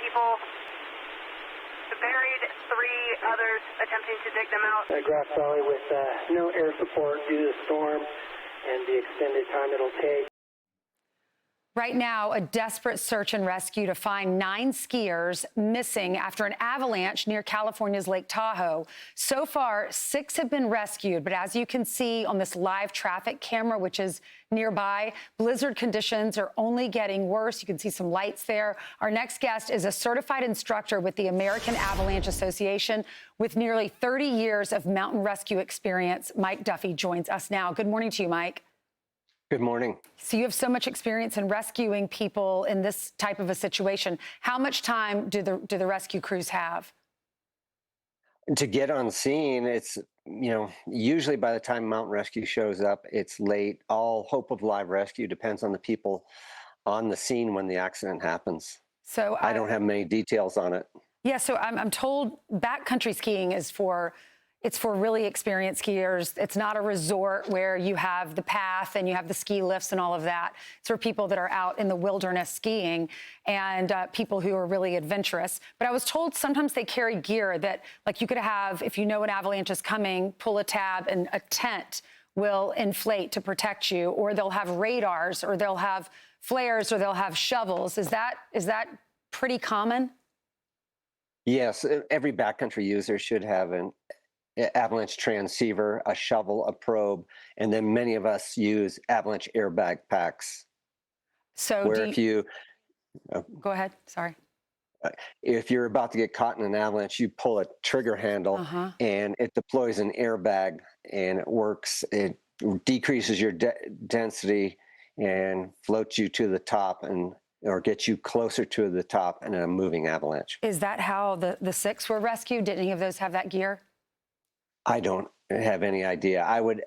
people buried, 3 others attempting to dig them out. Grass Valley with no air support due to the storm and the extended time it'll take. Right now, a desperate search and rescue to find 9 skiers missing after an avalanche near California's Lake Tahoe. So far, 6 have been rescued, but as you can see on this live traffic camera, which is nearby, blizzard conditions are only getting worse. You can see some lights there. Our next guest is a certified instructor with the American Avalanche Association with nearly 30 years of mountain rescue experience. Mike Duffy joins us now. Good morning to you, Mike. Good morning. So you have so much experience in rescuing people in this type of a situation. How much time do the rescue crews have? To get on scene, it's, usually by the time mountain rescue shows up, it's late. All hope of live rescue depends on the people on the scene when the accident happens. So I don't have many details on it. Yeah, so I'm told backcountry skiing is for really experienced skiers. It's not a resort where you have the path and you have the ski lifts and all of that. It's for people that are out in the wilderness skiing and people who are really adventurous. But I was told sometimes they carry gear that, like, you could have, if you know an avalanche is coming, pull a tab and a tent will inflate to protect you, or they'll have radars, or they'll have flares, or they'll have shovels. Is that pretty common? Yes, every backcountry user should have an avalanche transceiver, a shovel, a probe, and then many of us use avalanche airbag packs. So where go ahead, sorry. If you're about to get caught in an avalanche, you pull a trigger handle and it deploys an airbag, and it works. It decreases your density and floats you to the top or gets you closer to the top in a moving avalanche. Is that how the 6 were rescued? Did any of those have that gear? I don't have any idea. I would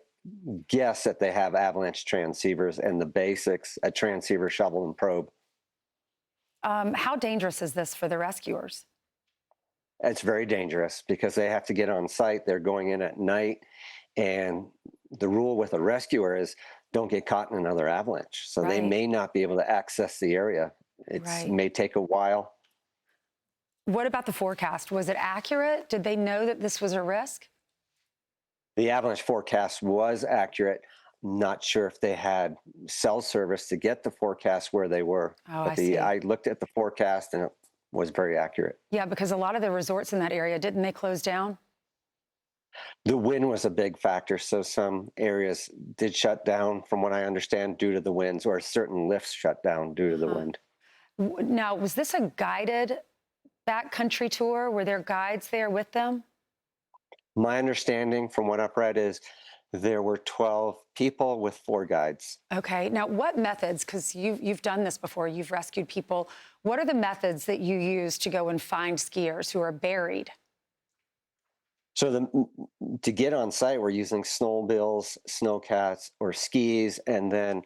guess that they have avalanche transceivers and the basics, a transceiver, shovel, and probe. How dangerous is this for the rescuers? It's very dangerous because they have to get on site. They're going in at night. And the rule with a rescuer is don't get caught in another avalanche. So they may not be able to access the area. It may take a while. What about the forecast? Was it accurate? Did they know that this was a risk? The avalanche forecast was accurate. Not sure if they had cell service to get the forecast where they were. But I looked at the forecast and it was very accurate. Yeah, because a lot of the resorts in that area, didn't they close down? The wind was a big factor. So some areas did shut down, from what I understand, due to the winds, or certain lifts shut down due to the wind. Now, was this a guided backcountry tour? Were there guides there with them? My understanding from what I've read is there were 12 people with 4 guides. Okay. Now, what methods, because you've done this before, you've rescued people, what are the methods that you use to go and find skiers who are buried? So to get on site, we're using snowmobiles, snowcats, or skis, and then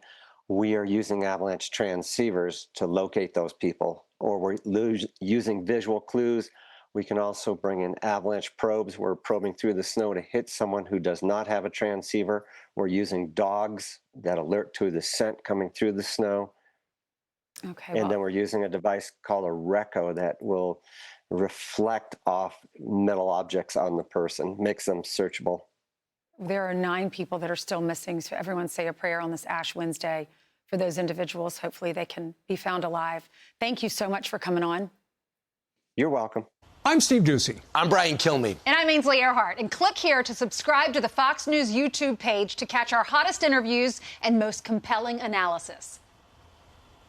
we are using avalanche transceivers to locate those people, or we're using visual clues. We can also bring in avalanche probes. We're probing through the snow to hit someone who does not have a transceiver. We're using dogs that alert to the scent coming through the snow. Okay. And then we're using a device called a reco that will reflect off metal objects on the person, makes them searchable. There are 9 people that are still missing, so everyone say a prayer on this Ash Wednesday for those individuals. Hopefully they can be found alive. Thank you so much for coming on. You're welcome. I'm Steve Ducey. I'm Brian Kilmeade. And I'm Ainsley Earhart. And click here to subscribe to the Fox News YouTube page to catch our hottest interviews and most compelling analysis.